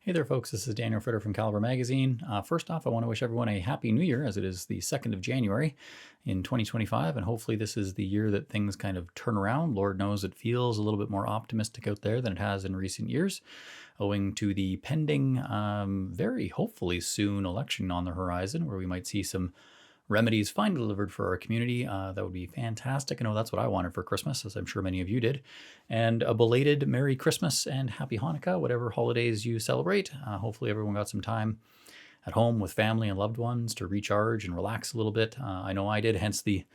Hey there, folks. This is Daniel Fritter from Caliber Magazine. First off, I want to wish everyone a happy new year, as it is the 2nd of January in 2025, and hopefully this is the year that things kind of turn around. Lord knows it feels a little bit more optimistic out there than it has in recent years, owing to the pending, very hopefully soon election on the horizon, where we might see some remedies finally delivered for our community. That would be fantastic. I know that's what I wanted for Christmas, as I'm sure many of you did. And a belated Merry Christmas and Happy Hanukkah, whatever holidays you celebrate. Hopefully everyone got some time at home with family and loved ones to recharge and relax a little bit. I know I did, hence the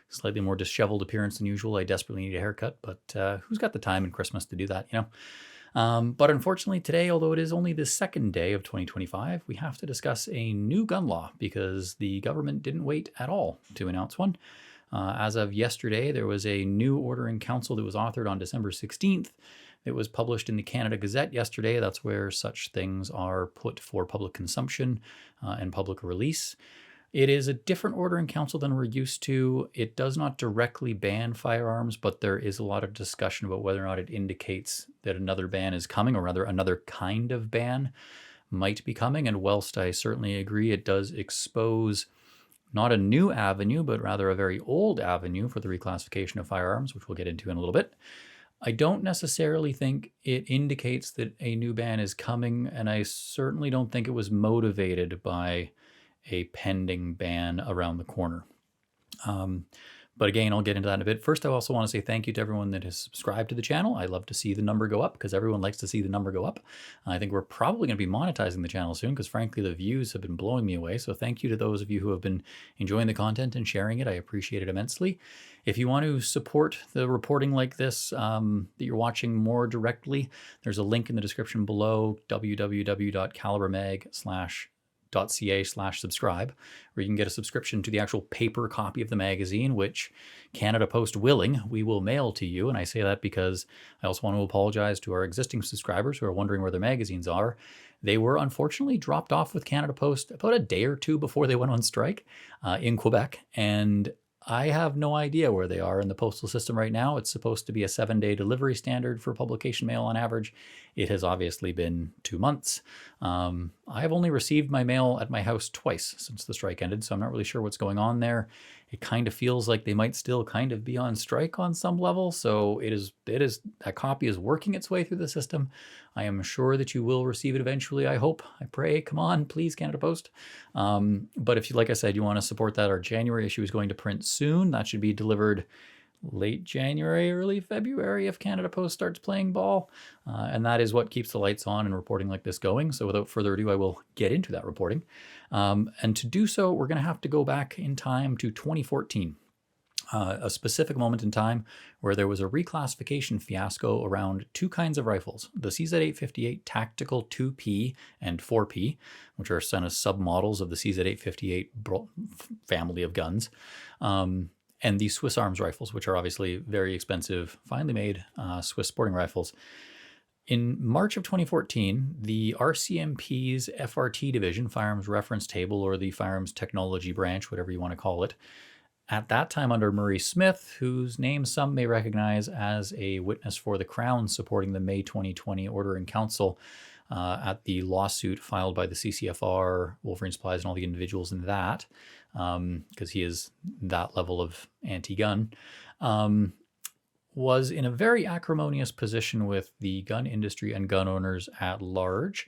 slightly more disheveled appearance than usual. I desperately need a haircut, but who's got the time in Christmas to do that, you know? But unfortunately today, although it is only the second day of 2025, we have to discuss a new gun law because the government didn't wait at all to announce one. As of yesterday, there was a new order in council that was authored on December 16th. It was published in the Canada Gazette yesterday. That's where such things are put for public consumption and public release. It is a different order in council than we're used to. It does not directly ban firearms, but there is a lot of discussion about whether or not it indicates that another ban is coming, or rather another kind of ban might be coming. And whilst I certainly agree, it does expose not a new avenue, but rather a very old avenue for the reclassification of firearms, which we'll get into in a little bit. I don't necessarily think it indicates that a new ban is coming, and I certainly don't think it was motivated by a pending ban around the corner. But again, I'll get into that in a bit. First, I also want to say thank you to everyone that has subscribed to the channel. I love to see the number go up because everyone likes to see the number go up. I think we're probably going to be monetizing the channel soon because frankly, the views have been blowing me away. So thank you to those of you who have been enjoying the content and sharing it. I appreciate it immensely. If you want to support the reporting like this, that you're watching more directly, there's a link in the description below, www.calibermag.ca/subscribe, where you can get a subscription to the actual paper copy of the magazine, which Canada Post willing, we will mail to you. And I say that because I also want to apologize to our existing subscribers who are wondering where their magazines are. They were unfortunately dropped off with Canada Post about a day or two before they went on strike in Quebec. And I have no idea where they are in the postal system right now. It's supposed to be a 7-day delivery standard for publication mail on average. It has obviously been 2 months. I have only received my mail at my house twice since the strike ended, so I'm not really sure what's going on there. It kind of feels like they might still kind of be on strike on some level, so that copy is working its way through the system. I am sure that you will receive it eventually, I hope. I pray. Come on, please, Canada Post. But if you, like I said, you want to support that, our January issue is going to print soon. That should be delivered late January, early February if Canada Post starts playing ball. And that is what keeps the lights on and reporting like this going. So without further ado, I will get into that reporting. And to do so, we're going to have to go back in time to 2014. A specific moment in time where there was a reclassification fiasco around two kinds of rifles, the CZ858 Tactical 2P and 4P, which are kind of submodels of the CZ858 family of guns, and the Swiss Arms rifles, which are obviously very expensive, finely made Swiss sporting rifles. In March of 2014, the RCMP's FRRT division, Firearms Reference Table, or the Firearms Technology Branch, whatever you want to call it, at that time under Murray Smith, whose name some may recognize as a witness for the Crown supporting the May 2020 order in council at the lawsuit filed by the CCFR, Wolverine Supplies, and all the individuals in that, because he is that level of anti-gun, was in a very acrimonious position with the gun industry and gun owners at large,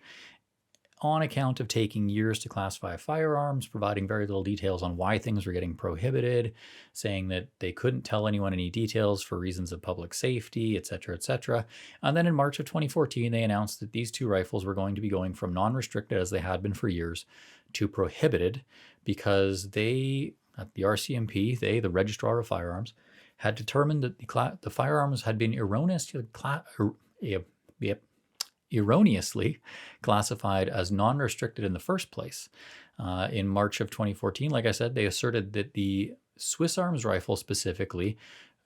on account of taking years to classify firearms, providing very little details on why things were getting prohibited, saying that they couldn't tell anyone any details for reasons of public safety, etc., etc. And then in March of 2014, they announced that these two rifles were going to be going from non-restricted, as they had been for years, to prohibited, because they, at the RCMP, the Registrar of Firearms, had determined that the firearms had been erroneously classified as non-restricted in the first place. In March of 2014, like I said, they asserted that the Swiss Arms rifle specifically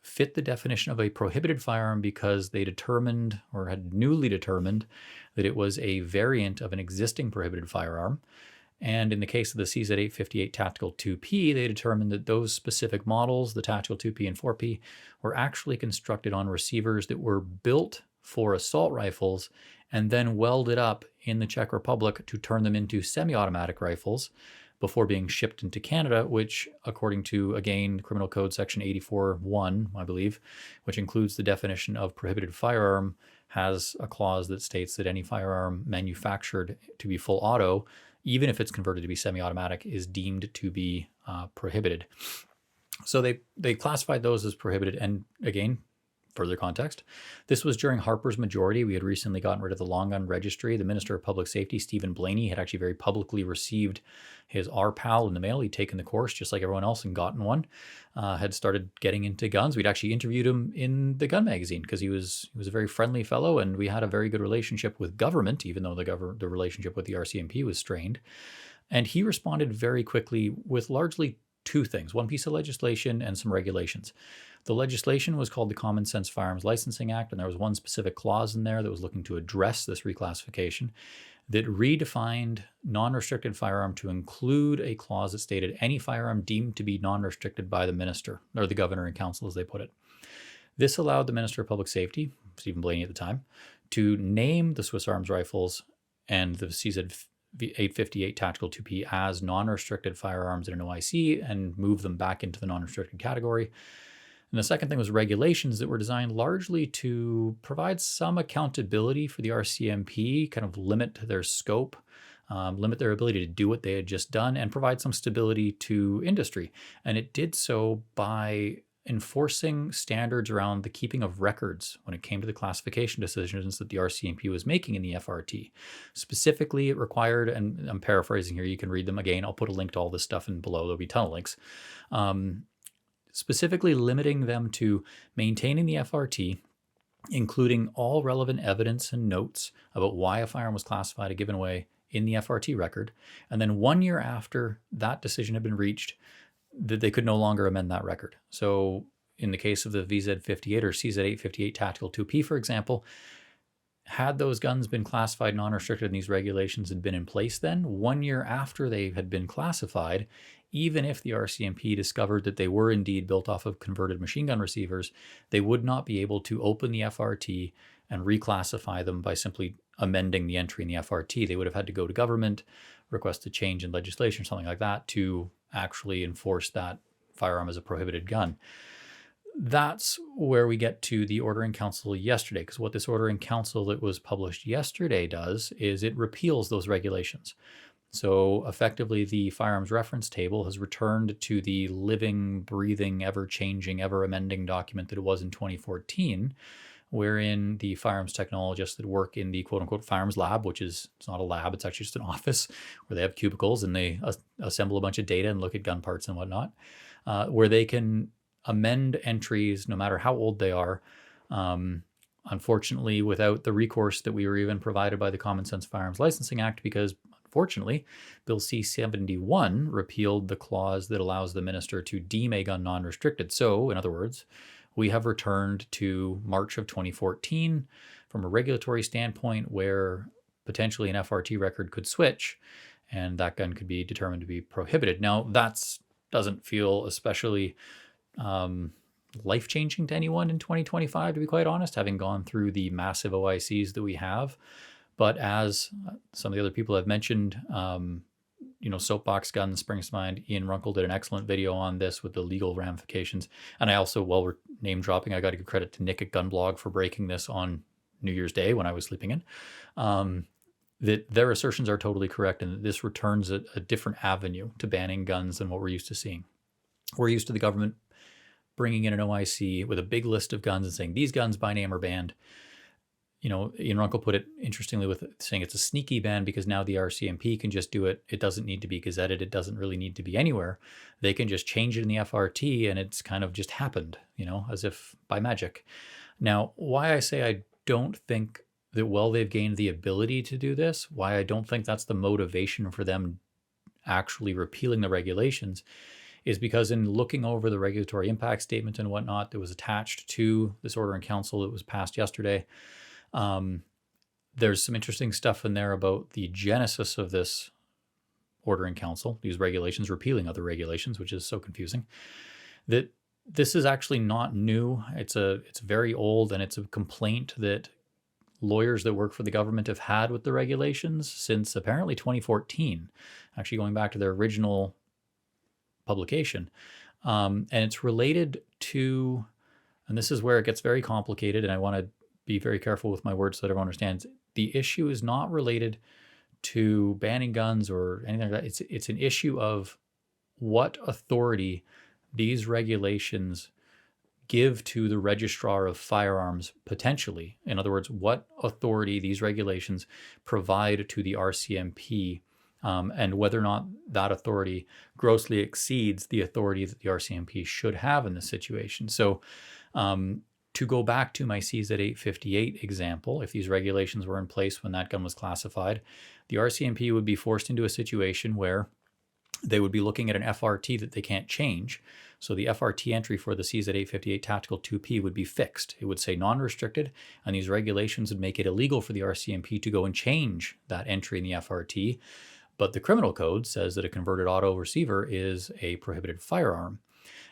fit the definition of a prohibited firearm because they determined, or had newly determined, that it was a variant of an existing prohibited firearm. And in the case of the CZ858 Tactical 2P, they determined that those specific models, the Tactical 2P and 4P, were actually constructed on receivers that were built for assault rifles and then welded up in the Czech Republic to turn them into semi-automatic rifles before being shipped into Canada, which, according to, again, Criminal Code Section 84(1), I believe, which includes the definition of prohibited firearm, has a clause that states that any firearm manufactured to be full auto, even if it's converted to be semi-automatic, is deemed to be prohibited. So they classified those as prohibited. And again, further context, this was during Harper's majority. We had recently gotten rid of the long gun registry. The Minister of Public Safety, Stephen Blaney, had actually very publicly received his RPAL in the mail. He'd taken the course just like everyone else and gotten one, had started getting into guns. We'd actually interviewed him in the gun magazine because he was a very friendly fellow, and we had a very good relationship with government, even though the relationship with the RCMP was strained. And he responded very quickly with largely two things: one piece of legislation and some regulations. The legislation was called the Common Sense Firearms Licensing Act, and there was one specific clause in there that was looking to address this reclassification that redefined non-restricted firearm to include a clause that stated any firearm deemed to be non-restricted by the minister, or the governor and council as they put it. This allowed the Minister of Public Safety, Stephen Blaney at the time, to name the Swiss Arms rifles and the CZ858 Tactical 2P as non-restricted firearms in an OIC and move them back into the non-restricted category. And the second thing was regulations that were designed largely to provide some accountability for the RCMP, kind of limit their scope, limit their ability to do what they had just done, and provide some stability to industry. And it did so by enforcing standards around the keeping of records when it came to the classification decisions that the RCMP was making in the FRRT. Specifically, it required, and I'm paraphrasing here, you can read them again. I'll put a link to all this stuff in below. There'll be a ton of links. Specifically limiting them to maintaining the FRRT, including all relevant evidence and notes about why a firearm was classified a given way in the FRRT record. And then 1 year after that decision had been reached, that they could no longer amend that record. So in the case of the VZ58 or CZ858 Tactical 2P, for example, had those guns been classified non-restricted and these regulations had been in place then, 1 year after they had been classified, even if the RCMP discovered that they were indeed built off of converted machine gun receivers, they would not be able to open the FRRT and reclassify them by simply amending the entry in the FRRT. They would have had to go to government, request a change in legislation or something like that to actually enforce that firearm as a prohibited gun. That's where we get to the Order in Council yesterday, because what this Order in Council that was published yesterday does is it repeals those regulations. So effectively, the Firearms Reference Table has returned to the living, breathing, ever-changing, ever-amending document that it was in 2014, wherein the firearms technologists that work in the quote-unquote firearms lab, which is, it's not a lab, it's actually just an office where they have cubicles and they assemble a bunch of data and look at gun parts and whatnot, where they can amend entries no matter how old they are, unfortunately without the recourse that we were even provided by the Common Sense Firearms Licensing Act, because unfortunately, Bill C-71 repealed the clause that allows the minister to deem a gun non-restricted. So, in other words, we have returned to March of 2014 from a regulatory standpoint where potentially an FRRT record could switch and that gun could be determined to be prohibited. Now, that doesn't feel especially life-changing to anyone in 2025, to be quite honest, having gone through the massive OICs that we have. But as some of the other people have mentioned, soapbox guns springs to mind. Ian Runkle did an excellent video on this with the legal ramifications. And I also, while we're name dropping, I got to give credit to Nick at Gunblog for breaking this on New Year's Day when I was sleeping in. That their assertions are totally correct and that this returns a different avenue to banning guns than what we're used to seeing. We're used to the government bringing in an OIC with a big list of guns and saying these guns by name are banned. Ian Runkle put it interestingly with saying it's a sneaky ban because now the RCMP can just do it. It doesn't need to be gazetted. It doesn't really need to be anywhere. They can just change it in the FRRT and it's kind of just happened, as if by magic. Now, why I say I don't think that while they've gained the ability to do this, why I don't think that's the motivation for them actually repealing the regulations is because in looking over the regulatory impact statement and whatnot that was attached to this Order in Council that was passed yesterday, there's some interesting stuff in there about the genesis of this Order in Council, these regulations repealing other regulations, which is so confusing, that this is actually not new. It's very old, and it's a complaint that lawyers that work for the government have had with the regulations since apparently 2014, actually going back to their original publication. And it's related to, and this is where it gets very complicated, and I want to be very careful with my words so that everyone understands. The issue is not related to banning guns or anything like that. It's an issue of what authority these regulations give to the registrar of firearms potentially. In other words, what authority these regulations provide to the RCMP, and whether or not that authority grossly exceeds the authority that the RCMP should have in this situation. So to go back to my CZ858 example, if these regulations were in place when that gun was classified, the RCMP would be forced into a situation where they would be looking at an FRRT that they can't change. So the FRRT entry for the CZ858 Tactical 2P would be fixed. It would say non-restricted, and these regulations would make it illegal for the RCMP to go and change that entry in the FRRT. But the criminal code says that a converted auto receiver is a prohibited firearm.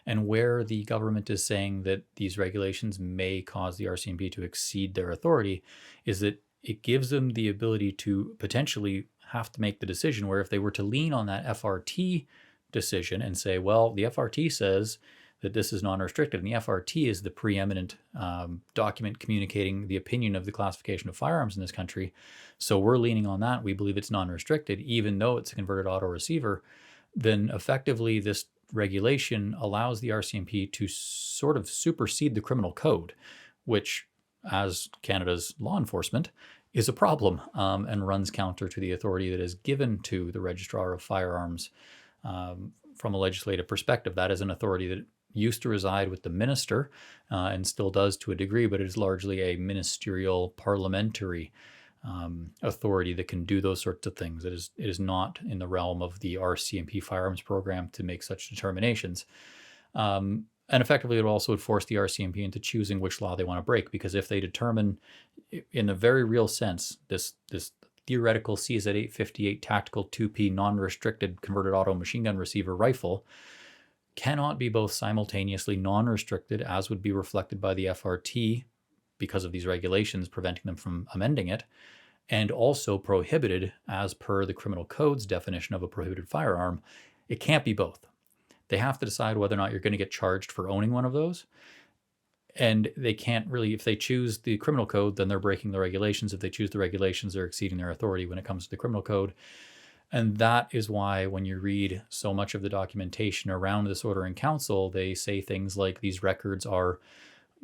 And where the government is saying that these regulations may cause the RCMP to exceed their authority is that it gives them the ability to potentially have to make the decision where if they were to lean on that FRRT decision and say, well, the FRRT says that this is non-restricted, and the FRRT is the preeminent document communicating the opinion of the classification of firearms in this country, so we're leaning on that, we believe it's non-restricted, even though it's a converted auto receiver, then effectively this regulation allows the RCMP to sort of supersede the criminal code, which, as Canada's law enforcement, is a problem, and runs counter to the authority that is given to the registrar of firearms from a legislative perspective. That is an authority that used to reside with the minister and still does to a degree, but it is largely a ministerial parliamentary authority that can do those sorts of things. It is not in the realm of the RCMP firearms program to make such determinations. And effectively, it also would force the RCMP into choosing which law they want to break, because if they determine, in a very real sense, this theoretical CZ858 Tactical 2P non-restricted converted auto machine gun receiver rifle cannot be both simultaneously non-restricted, as would be reflected by the FRRT because of these regulations preventing them from amending it, and also prohibited as per the criminal code's definition of a prohibited firearm. It can't be both. They have to decide whether or not you're going to get charged for owning one of those. And they can't really, if they choose the criminal code, then they're breaking the regulations. If they choose the regulations, they're exceeding their authority when it comes to the criminal code. And that is why when you read so much of the documentation around this order in council, they say things like these records are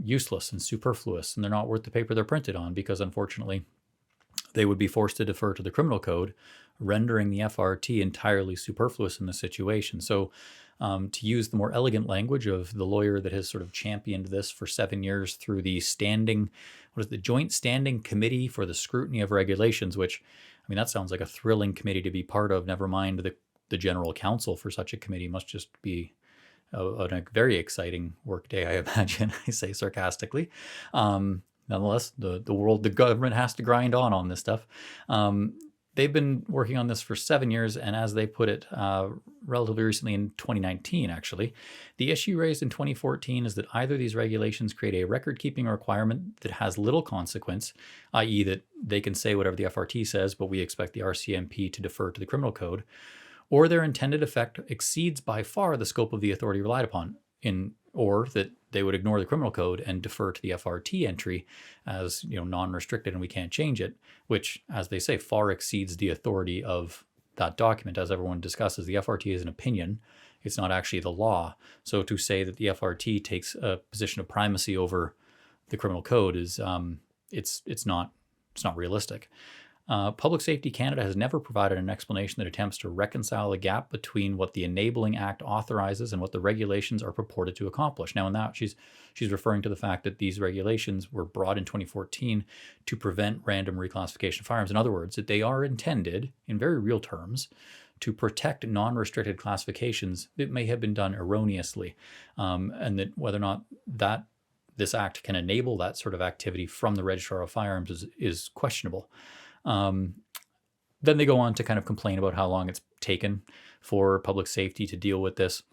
useless and superfluous, and they're not worth the paper they're printed on, because unfortunately they would be forced to defer to the criminal code, rendering the FRRT entirely superfluous in this situation. So to use the more elegant language of the lawyer that has sort of championed this for 7 years through the Joint Standing Committee for the Scrutiny of Regulations, which, I mean, that sounds like a thrilling committee to be part of, never mind the general counsel for such a committee must just be a very exciting work day, I imagine, I say sarcastically. Nonetheless, the government has to grind on this stuff. They've been working on this for 7 years, and as they put it relatively recently in 2019, actually, the issue raised in 2014 is that either these regulations create a record-keeping requirement that has little consequence, i.e. that they can say whatever the FRRT says, but we expect the RCMP to defer to the criminal code, or their intended effect exceeds by far the scope of the authority relied upon, or that they would ignore the criminal code and defer to the FRRT entry as, non-restricted and we can't change it, which, as they say, far exceeds the authority of that document. As everyone discusses, the FRRT is an opinion. It's not actually the law. So to say that the FRRT takes a position of primacy over the criminal code is it's not realistic. Public Safety Canada has never provided an explanation that attempts to reconcile the gap between what the Enabling Act authorizes and what the regulations are purported to accomplish. Now, in that, she's referring to the fact that these regulations were brought in 2014 to prevent random reclassification of firearms. In other words, that they are intended, in very real terms, to protect non-restricted classifications that may have been done erroneously, and that whether or not this act can enable that sort of activity from the Registrar of Firearms is questionable. Then they go on to kind of complain about how long it's taken for public safety to deal with this.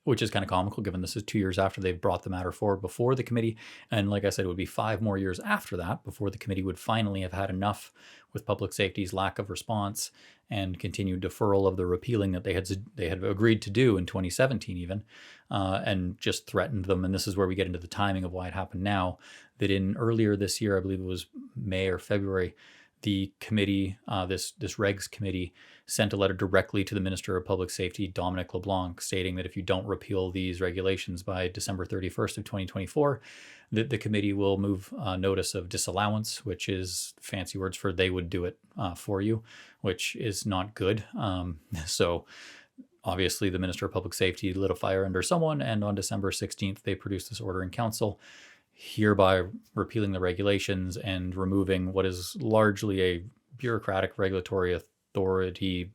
which is kind of comical given this is 2 years after they've brought the matter forward before the committee. And like I said, it would be 5 more years after that before the committee would finally have had enough with public safety's lack of response and continued deferral of the repealing that they had agreed to do in 2017 even, and just threatened them. And this is where we get into the timing of why it happened now, that in earlier this year, I believe it was May or February, the committee, this regs committee, sent a letter directly to the Minister of Public Safety, Dominic LeBlanc, stating that if you don't repeal these regulations by December 31st of 2024, that the committee will move notice of disallowance, which is fancy words for they would do it for you, which is not good. So obviously the Minister of Public Safety lit a fire under someone, and on December 16th, they produced this order in council, hereby repealing the regulations and removing what is largely a bureaucratic regulatory authority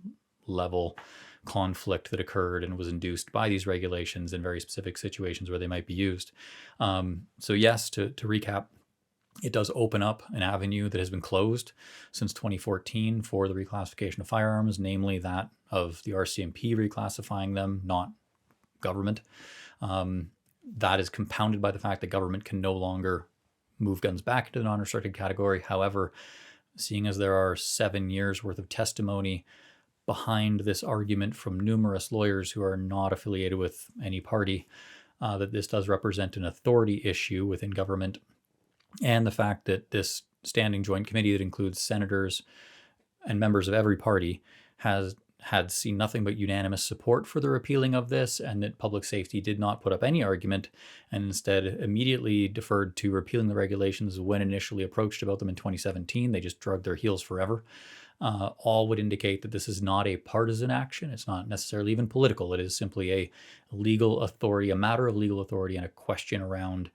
level conflict that occurred and was induced by these regulations in very specific situations where they might be used. So yes, to recap, it does open up an avenue that has been closed since 2014 for the reclassification of firearms, namely that of the RCMP reclassifying them, not government. That is compounded by the fact that government can no longer move guns back into the non-restricted category. However, seeing as there are 7 years worth of testimony behind this argument from numerous lawyers who are not affiliated with any party, that this does represent an authority issue within government, and the fact that this standing joint committee that includes senators and members of every party had seen nothing but unanimous support for the repealing of this, and that public safety did not put up any argument and instead immediately deferred to repealing the regulations when initially approached about them in 2017. They just dragged their heels forever. All would indicate that this is not a partisan action. It's not necessarily even political. It is simply a legal authority, a matter of legal authority, and a question around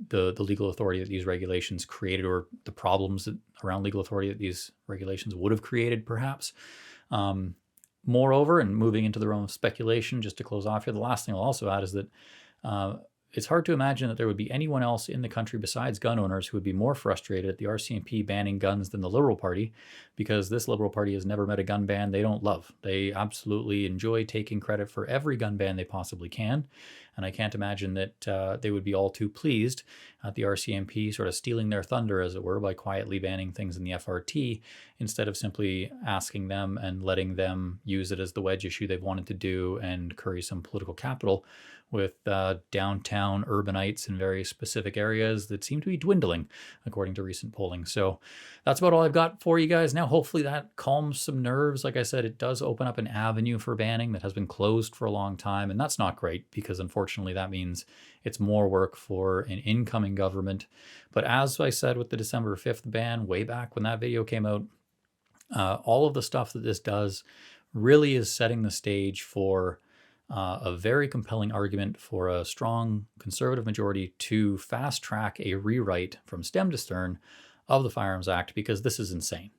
the legal authority that these regulations created, or the problems around legal authority that these regulations would have created, perhaps. Moreover, and moving into the realm of speculation, just to close off here, the last thing I'll also add is that it's hard to imagine that there would be anyone else in the country besides gun owners who would be more frustrated at the RCMP banning guns than the Liberal Party, because this Liberal Party has never met a gun ban they don't love. They absolutely enjoy taking credit for every gun ban they possibly can, and I can't imagine that they would be all too pleased at the RCMP sort of stealing their thunder, as it were, by quietly banning things in the FRRT instead of simply asking them and letting them use it as the wedge issue they've wanted to do and curry some political capital with downtown urbanites in very specific areas that seem to be dwindling, according to recent polling. So that's about all I've got for you guys now. Hopefully that calms some nerves. Like I said, it does open up an avenue for banning that has been closed for a long time, and that's not great, because unfortunately that means it's more work for an incoming government. But as I said with the December 5th ban, way back when that video came out, all of the stuff that this does really is setting the stage for a very compelling argument for a strong conservative majority to fast track a rewrite from stem to stern of the Firearms Act, because this is insane.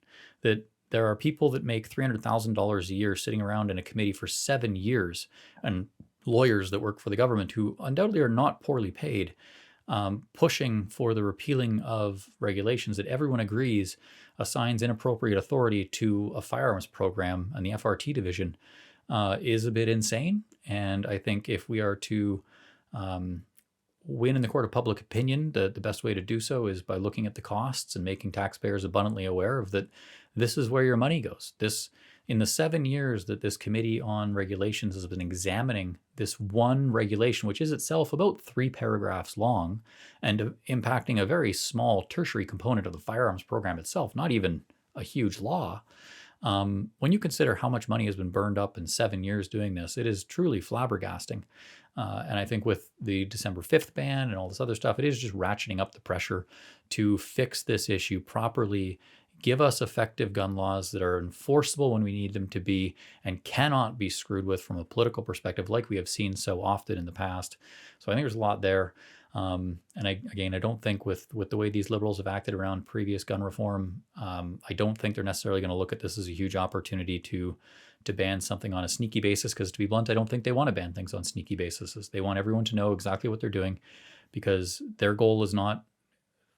That there are people that make $300,000 a year sitting around in a committee for 7 years, and lawyers that work for the government who undoubtedly are not poorly paid, pushing for the repealing of regulations that everyone agrees assigns inappropriate authority to a firearms program and the FRRT division, is a bit insane. And I think if we are to win in the court of public opinion, the best way to do so is by looking at the costs and making taxpayers abundantly aware of that this is where your money goes. This, in the 7 years that this committee on regulations has been examining this one regulation, which is itself about 3 paragraphs long and impacting a very small tertiary component of the firearms program itself, not even a huge law. When you consider how much money has been burned up in 7 years doing this, it is truly flabbergasting. And I think with the December 5th ban and all this other stuff, it is just ratcheting up the pressure to fix this issue properly, give us effective gun laws that are enforceable when we need them to be and cannot be screwed with from a political perspective like we have seen so often in the past. So I think there's a lot there. And I don't think with the way these Liberals have acted around previous gun reform, I don't think they're necessarily going to look at this as a huge opportunity to ban something on a sneaky basis, because to be blunt, I don't think they want to ban things on sneaky basis. They want everyone to know exactly what they're doing, because their goal is not,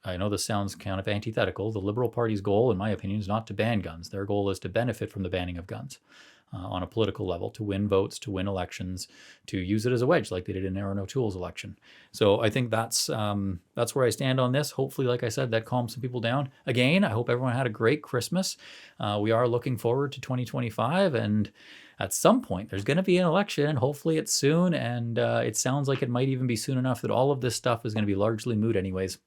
I know this sounds kind of antithetical, the Liberal Party's goal, in my opinion, is not to ban guns. Their goal is to benefit from the banning of guns. on a political level to win votes, to win elections, to use it as a wedge like they did in Aaron O'Toole's election. So I think that's where I stand on this. Hopefully, like I said, that calms some people down. Again, I hope everyone had a great Christmas. We are looking forward to 2025, and at some point there's going to be an election. Hopefully it's soon, and it sounds like it might even be soon enough that all of this stuff is going to be largely moot anyways,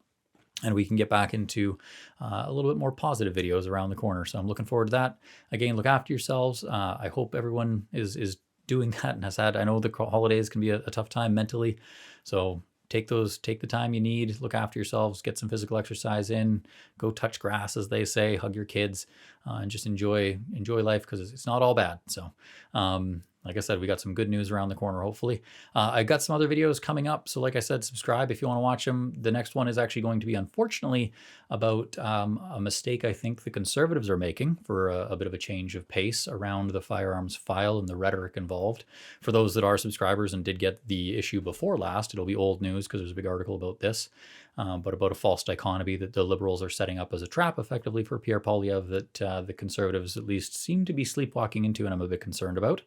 and we can get back into a little bit more positive videos around the corner. So I'm looking forward to that. Again, look after yourselves. I hope everyone is doing that and has had, I know the holidays can be a tough time mentally, so take the time you need, look after yourselves, get some physical exercise in, go touch grass, as they say, hug your kids, and just enjoy life, because it's not all bad. So like I said, we got some good news around the corner, hopefully. I got some other videos coming up, so like I said, subscribe if you want to watch them. The next one is actually going to be, unfortunately, about a mistake I think the Conservatives are making for a bit of a change of pace around the firearms file and the rhetoric involved. For those that are subscribers and did get the issue before last, it'll be old news because there's a big article about this, but about a false dichotomy that the Liberals are setting up as a trap, effectively, for Pierre Poilievre, that the Conservatives at least seem to be sleepwalking into, and I'm a bit concerned about.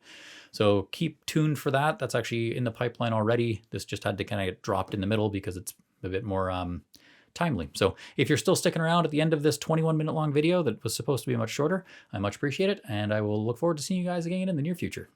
So keep tuned for that. That's actually in the pipeline already. This just had to kind of get dropped in the middle because it's a bit more timely. So if you're still sticking around at the end of this 21-minute long video that was supposed to be much shorter, I much appreciate it, and I will look forward to seeing you guys again in the near future.